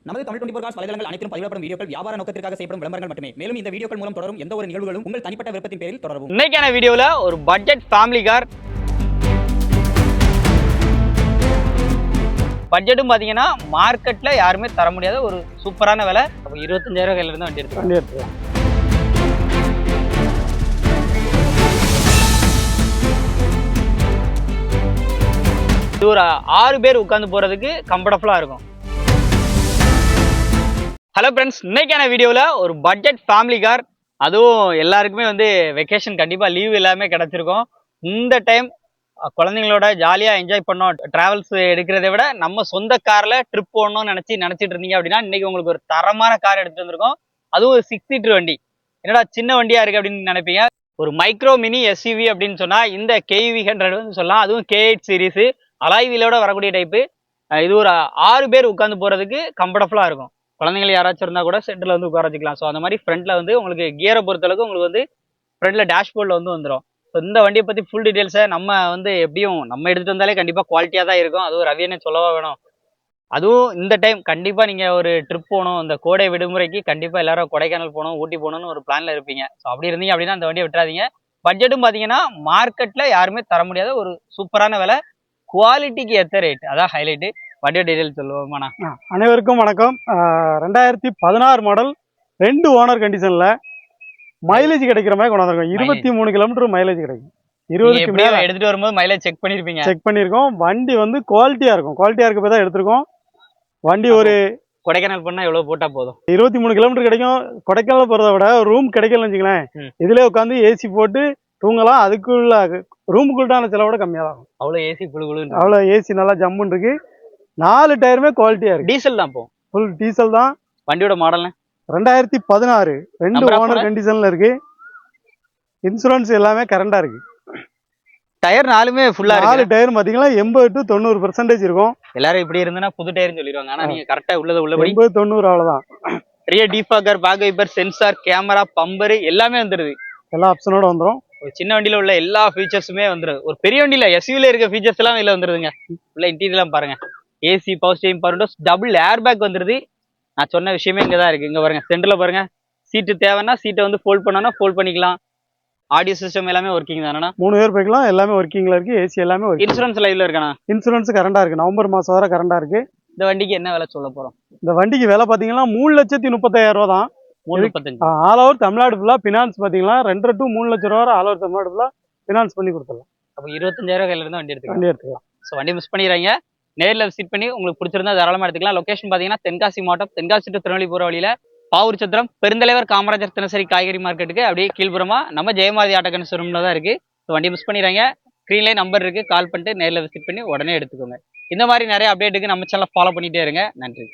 நமது தமிழ் 24 காஸ் வலைதளங்கள் அனைத்தும் பதிவிடப்படும் வீடியோக்கள் வியாபார நோக்கத்திற்காக செய்யப்படும் விளம்பரங்கள் மட்டுமே. மேலும் இந்த வீடியோக்கள் மூலம் தொடரும் எந்த ஒரு நிகழ்வுகளும் உங்கள் தனிப்பட்ட விருப்பத்தின் பேரில் தொடரவும். இன்னைக்கான வீடியோல ஒரு பட்ஜெட் ஃபேமிலி கார், பட்ஜெட்டும் பாத்தீங்கன்னா மார்க்கெட்ல யாருமே தர முடியாத ஒரு சூப்பரான விலை. 25,000 கையில இருந்து வண்டி எடுத்துக்கலாம். இது ஒரு 6 பேர் உட்கார்ந்து போறதுக்கு கம்ஃபர்டபுளா இருக்கும். ஹலோ ஃப்ரெண்ட்ஸ், இன்னைக்கான வீடியோவில் ஒரு பட்ஜெட் ஃபேமிலி கார், அதுவும் எல்லாருக்குமே வந்து வெக்கேஷன் கண்டிப்பாக லீவ் எல்லாமே கிடச்சிருக்கும். இந்த டைம் குழந்தைங்களோட ஜாலியாக என்ஜாய் பண்ணோம், ட்ராவல்ஸ் எடுக்கிறத விட நம்ம சொந்த காரில் ட்ரிப் போகணும்னு நினச்சிட்டு இருந்தீங்க அப்படின்னா இன்னைக்கு உங்களுக்கு ஒரு தரமான கார் எடுத்துகிட்டு வந்திருக்கோம். அதுவும் ஒரு 6 சீட்டர் வண்டி. என்னடா சின்ன வண்டியாக இருக்குது அப்படின்னு நினைப்பீங்க. ஒரு மைக்ரோ மினி எஸ்யூவி அப்படின்னு சொன்னால் இந்த KV100 சொல்லலாம். அதுவும் K8 சீரீஸு அலாய்வீலோட வரக்கூடிய டைப்பு. இது ஒரு 6 பேர் உட்காந்து போகிறதுக்கு கம்ஃபர்டபுளாக இருக்கும். குழந்தைங்க யாராச்சும் இருந்தால் கூட செட்டில் வந்து உட்கார வச்சுக்கலாம். ஸோ அந்த மாதிரி ஃப்ரண்ட்டில் வந்து உங்களுக்கு கியரை பொறுத்தளவுக்கு உங்களுக்கு வந்து ஃப்ரண்ட்டில் டேஷ்போர்டில் வந்து வந்துடும். ஸோ இந்த வண்டியை பற்றி ஃபுல் டீட்டெயில்ஸை நம்ம வந்து எப்படியும் நம்ம எடுத்துகிட்டு வந்தாலே கண்டிப்பாக குவாலிட்டியாக தான் இருக்கும். அதுவும் ரவியனே சொல்லவா வேணும். அதுவும் இந்த டைம் கண்டிப்பாக நீங்கள் ஒரு ட்ரிப் போகணும், இந்த கோடை விடுமுறைக்கு கண்டிப்பாக எல்லாரும் கொடைக்கானல் போகணும், ஊட்டி போகணும்னு ஒரு பிளானில் இருப்பீங்க. ஸோ அப்படி இருந்தீங்க அப்படின்னா அந்த வண்டியை விட்டுறாதீங்க. பட்ஜெட்டும் பார்த்தீங்கன்னா மார்க்கெட்டில் யாருமே தர முடியாத ஒரு சூப்பரான விலை, குவாலிட்டிக்கு ஏற்ற ரேட், அதான் ஹைலைட்டு. வண்டியோ டீட்டெயில் சொல்லுவோமாண்ணா? அனைவருக்கும் வணக்கம். 2016 மாடல், 2 ஓனர் கண்டிஷன்ல மைலேஜ் கிடைக்கிற மாதிரி கொண்டு வந்திருக்கோம். 23 கிலோமீட்டர் மைலேஜ் கிடைக்கும். 20க்கு மேல எடுத்துட்டு வரும்போது மைலேஜ் செக் பண்ணிருக்கோம். வண்டி வந்து குவாலிட்டியா இருக்கும். குவாலிட்டியா இருக்க போய் தான் எடுத்திருக்கோம். வண்டி ஒரு கொடைக்கானல் பண்ணா எவ்வளவு போட்டா போதும்? 23 கிலோமீட்டர் கிடைக்கும். கொடைக்கானல் போறதை விட ரூம் கிடைக்கலன்னு வச்சுங்களேன், இதுல உட்காந்து ஏசி போட்டு தூங்கலாம். அதுக்குள்ள ரூமுக்குள்ளான செலவோட கம்மியா தான். அவ்வளவு ஏசி குழு அவ்வளவு ஏசி நல்லா ஜம்முன்னு இருக்கு. 4 டயருமே குவாலிட்டியா இருக்கு. டீசல் தான், போ ஃபுல் டீசல் தான். வண்டியோட மாடல் 2016, 2 ஓனர் கண்டிஷன்ல இருக்கு. இன்சூரன்ஸ் எல்லாமே கரண்டா இருக்கு. டயர் 4மே ஃபுல்லா இருக்கு. 4 டயர் பாத்தீங்கன்னா 80 to 90% இருக்கும். எல்லாரும் இப்படி இருந்தனா புது டயர்னு சொல்லிடுவாங்க. ஆனா நீங்க கரெக்ட்டா உள்ளபடி 80-90 அவ்வளவுதான். Rear defogger, back wiper, sensor, camera, bumper எல்லாமே வந்துருது. எல்லா ஆப்ஷனோட வந்துரும். ஒரு சின்ன வண்டியில உள்ள எல்லா ஃபீச்சர்ஸுமே வந்துருது. ஒரு பெரிய வண்டியில SUV-ல இருக்க ஃபீச்சர்ஸ் எல்லாம் இதுல வந்துருதுங்க. உள்ள இன்டீரியர்லாம் பாருங்க. AC, power steering, power Windows, double air bag வந்துருது. நான் சொன்ன விஷயமே இங்கதான் இருக்கு. இங்க பாருங்க, சென்டர்ல பாருங்க. சீட்டு தேவைன்னா சீட்டை வந்து ஃபோல்ட் பண்ணனா ஃபோல்ட் பண்ணிக்கலாம். ஆடியோ சிஸ்டம் எல்லாமே ஒர்க்கிங் தானே? 3 பேர் போய்க்கலாம். எல்லாமே ஒர்க்கிங்ல இருக்கு. ஏசி எல்லாமே ஒர்க்கிங். இன்சூரன்ஸ் லைவ்ல இருக்கானா? இன்சூரன்ஸ் கரண்டா இருக்கு. நவம்பர் மாசம் வரை கரண்டா இருக்கு. இந்த வண்டிக்கு என்ன விலை சொல்ல போறோம்? இந்த வண்டிக்கு விலை பாத்தீங்கன்னா 3,35,000 ரூபா தான். 3,35,000. ஆல் ஓவர் தமிழ்நாடு ஃபுல்லா பினான்ஸ் பாத்தீங்கன்னா 2.5 to 3 லட்சம் ரூபா ஆல் ஓவர் தமிழ்நாடு ஃபுல்லா பினான்ஸ் பண்ணி கொடுத்துடலாம். அப்போ 25,000 கையில இருந்து வண்டி எடுத்துக்கலாம். ஸோ வண்டி மிஸ் பண்ணிடுறாங்க. நேரில் விசிட் பண்ணி உங்களுக்கு பிடிச்சிருந்தா தாராளமாக எடுத்துக்கலாம். லொகேஷன் பார்த்தீங்கன்னா தென்காசி மாவட்டம், தென்காசி டு திருநெல்வேலி போகிற வழியில் பாவூர் சத்திரம், பெருந்தலைவர் காமராஜர் தினசரி காய்கறி மார்க்கெட்டுக்கு அப்படியே கீழ்புறமா நம்ம ஜெயமாதி ஆட்டோகன் ஷோரூம்ல தான் இருக்கு. ஸோ வண்டி மிஸ் பண்ணிடுறாங்க. ஸ்க்ரீன்லேயே நம்பர் இருக்கு, கால் பண்ணிட்டு நேரில் விசிட் பண்ணி உடனே எடுத்துக்கோங்க. இந்த மாதிரி நிறைய அப்டேட்டுக்கு நம்ம சேனலை ஃபாலோ பண்ணிட்டே இருங்க. நன்றி.